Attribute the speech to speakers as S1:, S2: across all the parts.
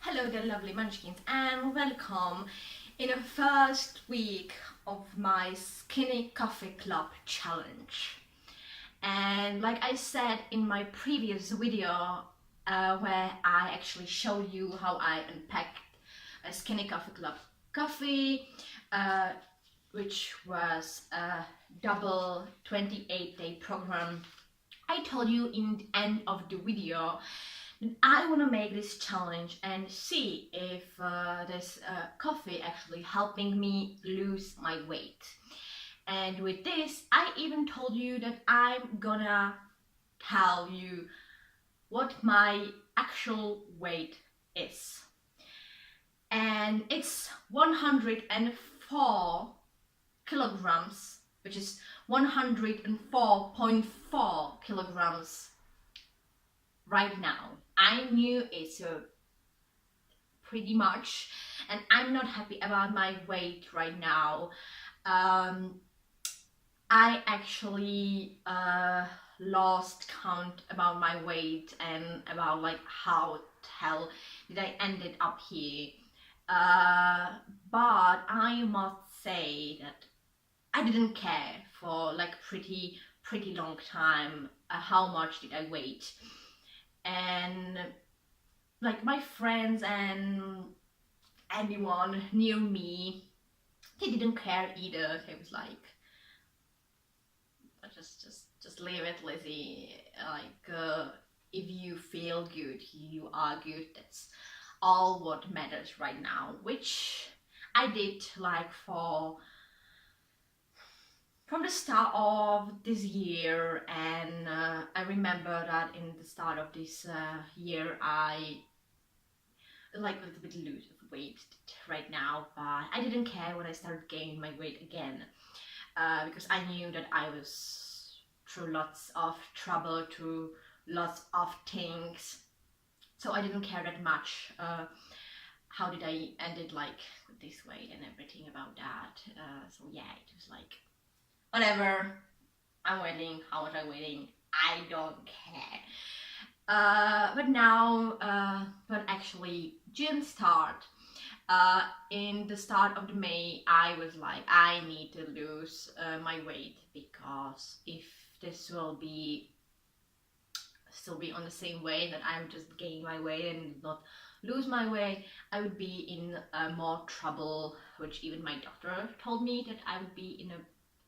S1: Hello there lovely munchkins and welcome in the first week of my Skinny Coffee Club challenge. And like I said in my previous video where I actually showed you how I unpacked a Skinny Coffee Club coffee, which was a double 28-day program, I told you in the end of the video I want to make this challenge and see if this coffee actually helping me lose my weight. And with this, I even told you that I'm gonna tell you what my actual weight is. And it's 104 kilograms, which is 104.4 kilograms right now. I knew it's pretty much, and I'm not happy about my weight right now. I actually lost count about my weight and about like how the hell did I ended up here. But I must say that I didn't care for like pretty long time how much did I weigh. And like my friends and anyone near me, they didn't care either. They was like, just leave it, Lizzy. Like if you feel good, you are good. That's all what matters right now. Which I did like from the start of this year, and I remember that in the start of this year I like a little bit lose of weight right now, but I didn't care when I started gaining my weight again because I knew that I was through lots of trouble, through lots of things, so I didn't care that much how did I ended like with this weight and everything about that. So yeah, it was like, whatever, I'm waiting, how much I'm waiting, I don't care. But now, when actually June start, in the start of the May, I was like, I need to lose my weight, because if this will still be on the same way that I'm just gaining my weight and not lose my weight, I would be in more trouble, which even my doctor told me that I would be in a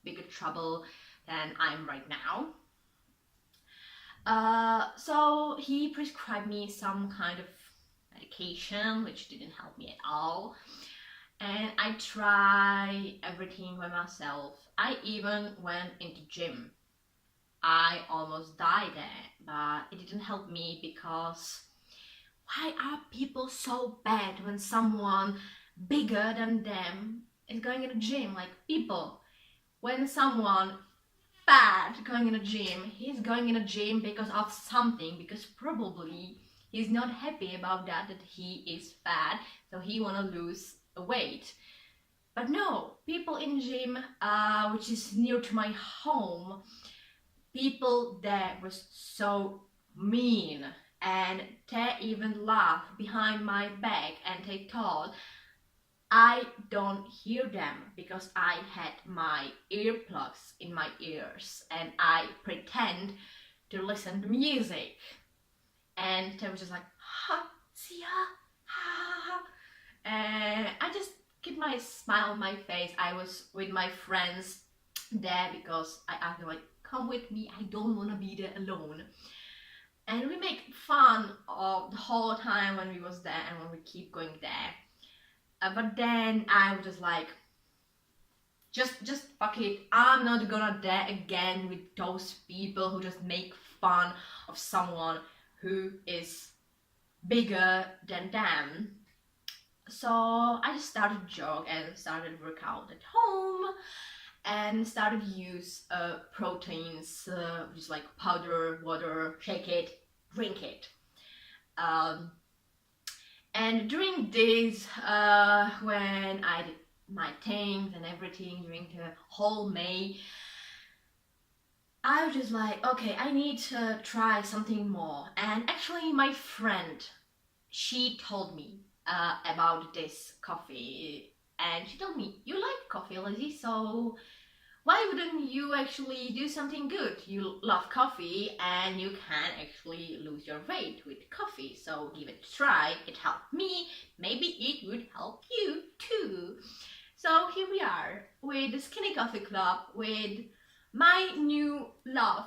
S1: bigger trouble than I'm right now. So he prescribed me some kind of medication which didn't help me at all, and I tried everything by myself. I even went into gym. I almost died there, but it didn't help me, because why are people so bad when someone bigger than them is going in a gym? Like, people, when someone fat going in a gym, he's going in a gym because of something, because probably he's not happy about that he is fat, so he wanna lose a weight. But no, people in gym, which is near to my home, people there was so mean, and they even laughed behind my back, and they thought I don't hear them because I had my earplugs in my ears and I pretend to listen to music. And they were just like, ha, see ya, ha, ha. And I just keep my smile on my face. I was with my friends there because I asked them like, come with me, I don't want to be there alone. And we make fun of the whole time when we was there and when we keep going there. But then I was just like, just fuck it, I'm not gonna dare again with those people who just make fun of someone who is bigger than them. So I just started jog and started workout at home and started use proteins, just like powder, water, shake it, drink it. And during this, when I did my things and everything during the whole May, I was just like, okay, I need to try something more. And actually my friend, she told me about this coffee, and she told me, you like coffee, Lizzie, so why wouldn't you actually do something good? You love coffee and you can actually lose your weight with coffee, so give it a try. It helped me, maybe it would help you too. So here we are with the Skinny Coffee Club, with my new love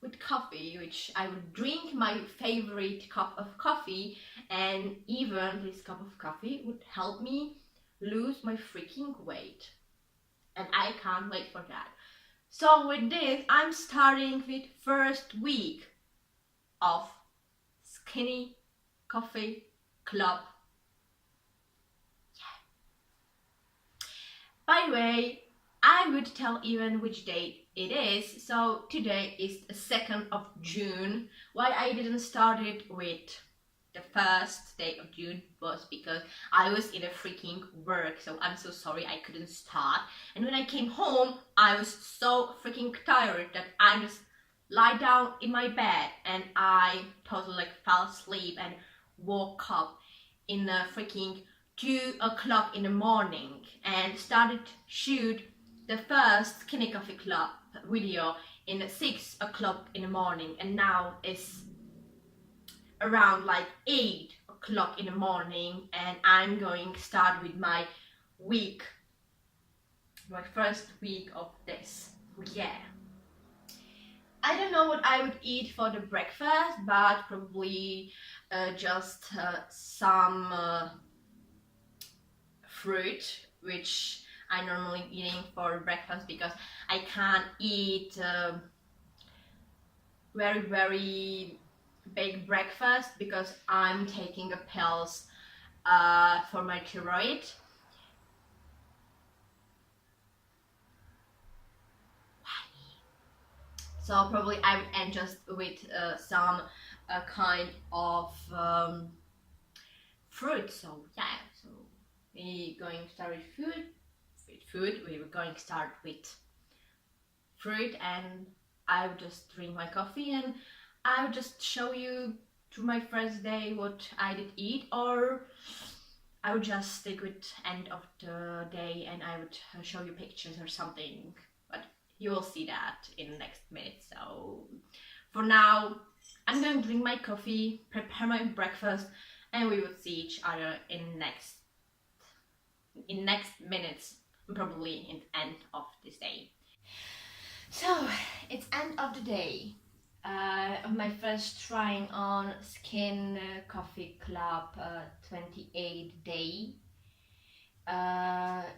S1: with coffee, which I would drink my favorite cup of coffee, and even this cup of coffee would help me lose my freaking weight. And I can't wait for that. So with this, I'm starting with first week of Skinny Coffee Club. Yeah. By the way, I would tell even which date it is. So today is the 2nd of June. Why I didn't start it with the first day of June was because I was in a freaking work, so I'm so sorry I couldn't start. And when I came home, I was so freaking tired that I just lie down in my bed and I totally like fell asleep and woke up in the freaking 2 o'clock in the morning and started shoot the first Skinny Coffee Club video in 6 o'clock in the morning, and now it's around like 8 o'clock in the morning, and I'm going to start with my first week of this. Yeah, I don't know what I would eat for the breakfast, but probably just some fruit, which I normally eating for breakfast because I can't eat very big breakfast because I'm taking a pills for my thyroid. So probably I would end just with some kind of fruit. So yeah, so we're going to start with food. We were going to start with fruit, and I would just drink my coffee and I would just show you to my first day what I did eat, or I would just stick with end of the day and I would show you pictures or something, but you will see that in the next minute. So for now, I'm going to drink my coffee, prepare my breakfast, and we will see each other in next minutes, probably in the end of this day. So it's end of the day. My first trying on Skin Coffee Club 28-day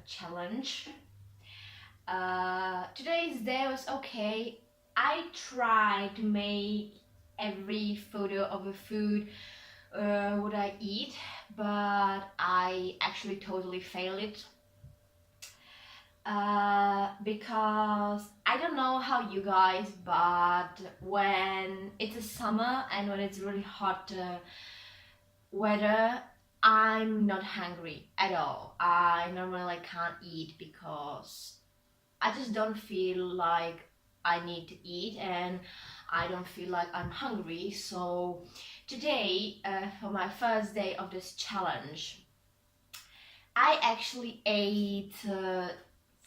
S1: challenge. Today's day was okay. I tried to make every photo of a food what I eat, but I actually totally failed it. Because I don't know how you guys, but when it's a summer and when it's really hot weather, I'm not hungry at all. I normally can't eat because I just don't feel like I need to eat and I don't feel like I'm hungry. So today, for my first day of this challenge, I actually ate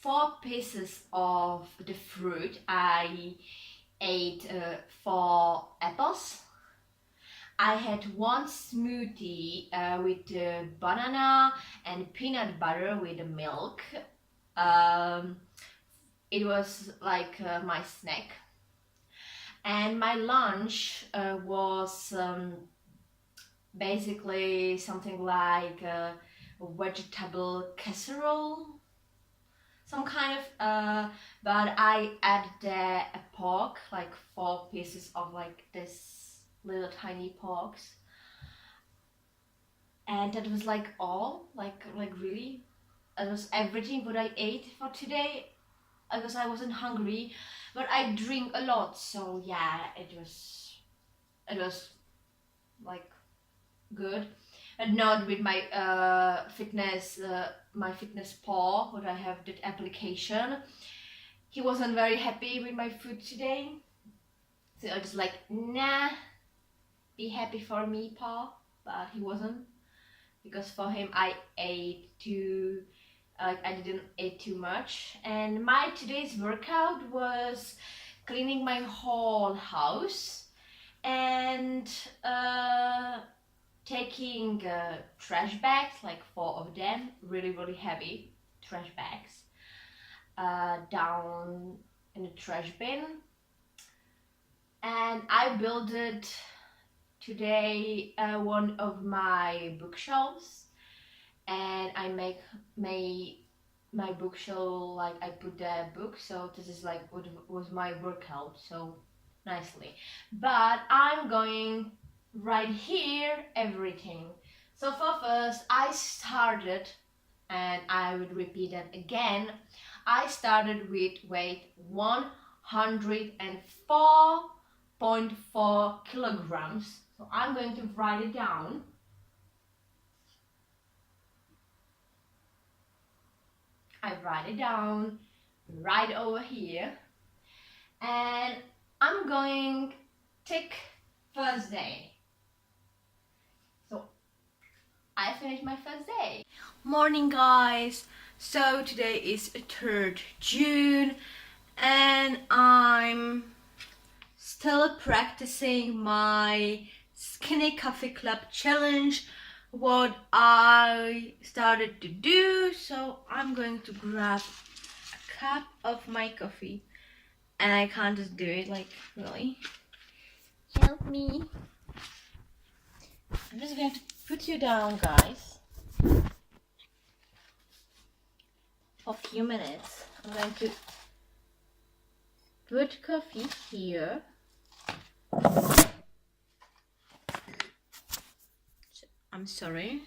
S1: 4 pieces of the fruit. I ate 4 apples. I had 1 smoothie with banana and peanut butter with the milk. It was like my snack. And my lunch was basically something like a vegetable casserole, some kind of, but I added there a pork, like 4 pieces of like this little tiny porks, and that was like all, like really, it was everything what I ate for today, because I wasn't hungry, but I drink a lot, so yeah, it was like good. But not with my my fitness paw, what I have that application. He wasn't very happy with my food today, so I was like, nah, be happy for me, paw. but he wasn't, because for him I ate too, I didn't eat too much. And my today's workout was cleaning my whole house and taking trash bags, like 4 of them, really heavy trash bags, down in the trash bin. And I built it today one of my bookshelves, and I make my bookshelf, like I put the book, so this is like what was my workout, so nicely. But I'm going right here everything. So for first I started, and I would repeat that again, I started with weight 104.4 kilograms. So I'm going to write it down. I write it down right over here, and I'm going tick first day. So I finished my first day. Morning guys, so today is 3rd June and I'm still practicing my Skinny Coffee Club challenge, what I started to do. So I'm going to grab a cup of my coffee, and I can't just do it, like, really. Help me. I'm just going to put you down, guys, for a few minutes. I'm going to put coffee here. I'm sorry.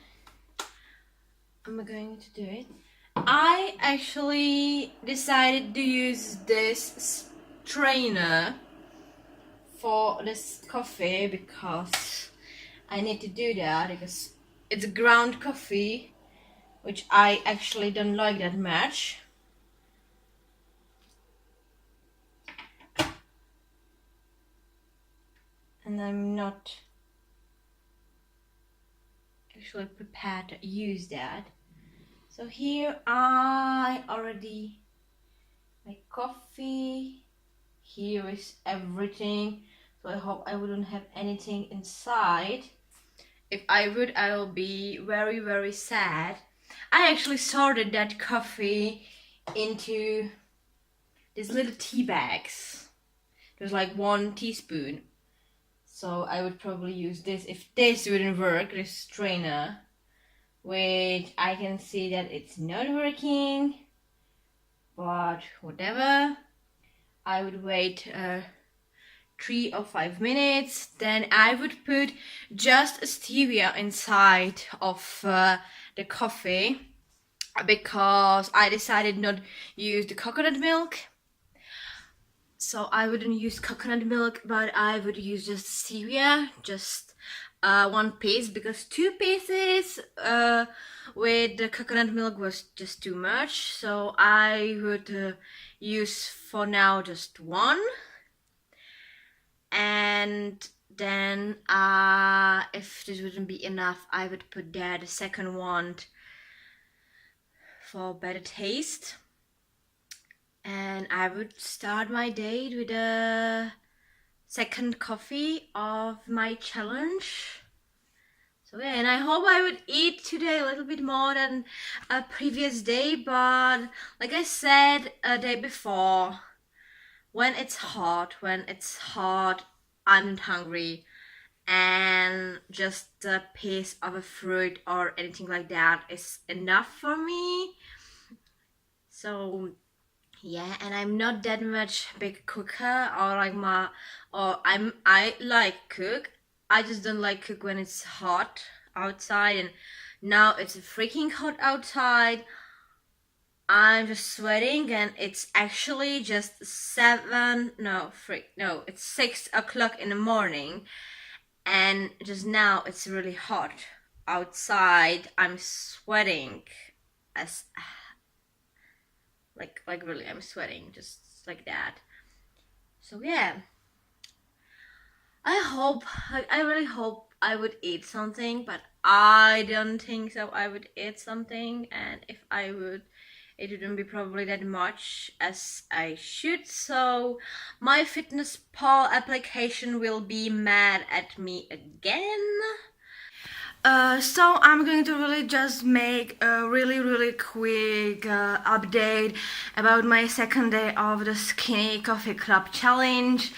S1: I'm going to do it. I actually decided to use this strainer for this coffee because I need to do that, because it's ground coffee, which I actually don't like that much. And I'm not actually prepared to use that. So here I already my coffee. Here is everything. So I hope I wouldn't have anything inside. If I would, I will be very sad. I actually sorted that coffee into these little tea bags. There's like 1 teaspoon. So I would probably use this if this wouldn't work, this strainer, which I can see that it's not working, but whatever. I would wait 3 or 5 minutes, then I would put just stevia inside of the coffee, because I decided not to use the coconut milk. So I wouldn't use coconut milk, but I would use just stevia, just 1 piece, because 2 pieces with the coconut milk was just too much. So I would use for now just 1. And then if this wouldn't be enough, I would put there the second one for better taste. And I would start my day with a second coffee of my challenge. So yeah, and I hope I would eat today a little bit more than a previous day, but like I said a day before, when it's hot, I'm not hungry, and just a piece of a fruit or anything like that is enough for me. So yeah, and I'm not that much big cooker, or like I like cook. I just don't like cook when it's hot outside, and now it's freaking hot outside. I'm just sweating, and it's actually just it's 6 o'clock in the morning, and just now it's really hot outside. I'm sweating as like really, I'm sweating just like that. So yeah, I really hope I would eat something, but I don't think so I would eat something, and if I would, it wouldn't be probably that much as I should, so my fitness pal application will be mad at me again. So I'm going to really just make a really quick update about my second day of the Skinny Coffee Club challenge.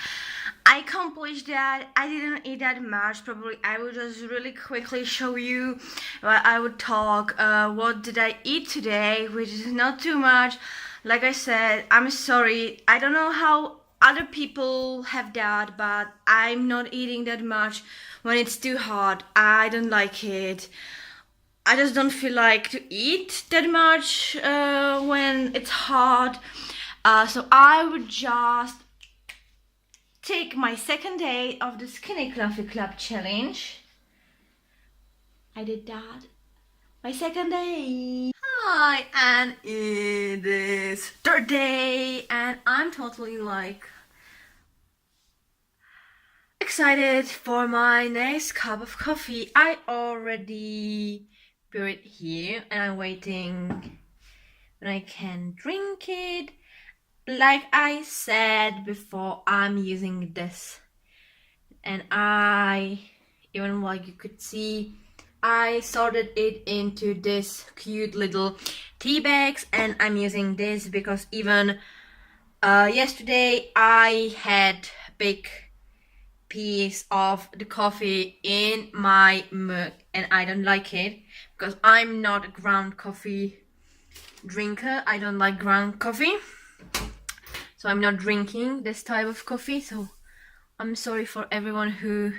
S1: I accomplished that. I didn't eat that much. Probably I will just really quickly show you what I would talk. What did I eat today, which is not too much. Like I said, I'm sorry. I don't know how other people have that, but I'm not eating that much when it's too hot. I don't like it. I just don't feel like to eat that much when it's hot. So I would just take my second day of the Skinny Coffee Club challenge. I did that. My second day. Hi, and it is third day, and I'm totally like excited for my next cup of coffee. I already put it here, and I'm waiting when I can drink it. Like I said before, I'm using this, and even like you could see, I sorted it into this cute little tea bags, and I'm using this because even yesterday I had big piece of the coffee in my mug, and I don't like it because I'm not a ground coffee drinker. I don't like ground coffee. So I'm not drinking this type of coffee, so I'm sorry for everyone who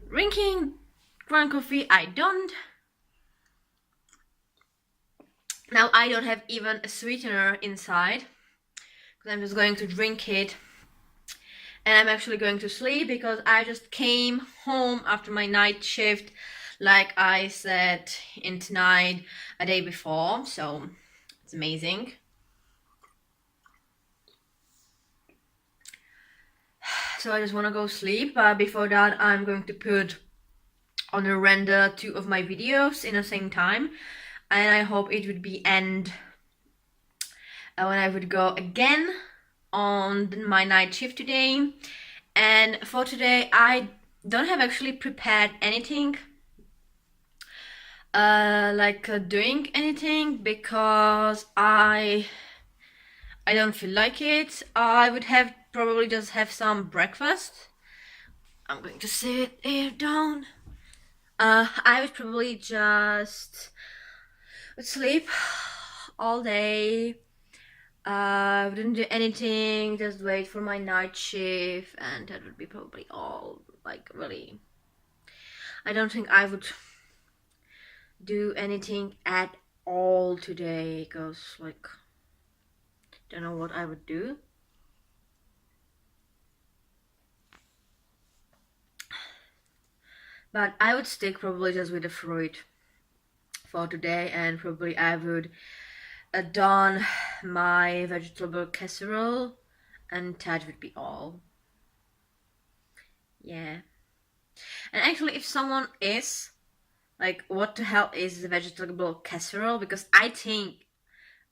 S1: drinking ground coffee. I don't. Now I don't have even a sweetener inside, because I'm just going to drink it, and I'm actually going to sleep because I just came home after my night shift, like I said in tonight a day before, so it's amazing. So I just want to go sleep, but before that I'm going to put on a render 2 of my videos in the same time, and I hope it would be end when I would go again on my night shift today. And for today I don't have actually prepared anything doing anything, because I don't feel like it. I would have probably just have some breakfast. I'm going to sit here down. I would probably just sleep all day. Wouldn't do anything, just wait for my night shift, and that would be probably all. Like, really, I don't think I would do anything at all today, because like, don't know what I would do. But I would stick probably just with the fruit for today, and probably I would don my vegetable casserole, and that would be all. Yeah. And actually, if someone is like, what the hell is the vegetable casserole? Because I think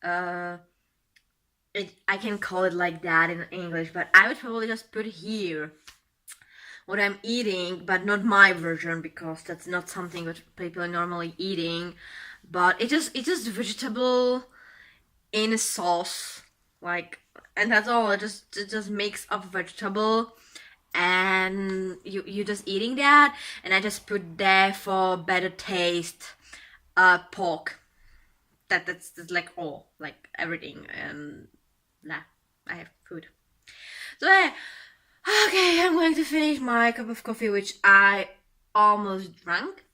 S1: I can call it like that in English, but I would probably just put here what I'm eating, but not my version, because that's not something that people are normally eating. But it's just vegetable in a sauce, like, and that's all. It just mix of vegetable, and you just eating that, and I just put there for better taste pork. That's like all, like everything, and nah, I have food. So yeah. Okay, I'm going to finish my cup of coffee, which I almost drank.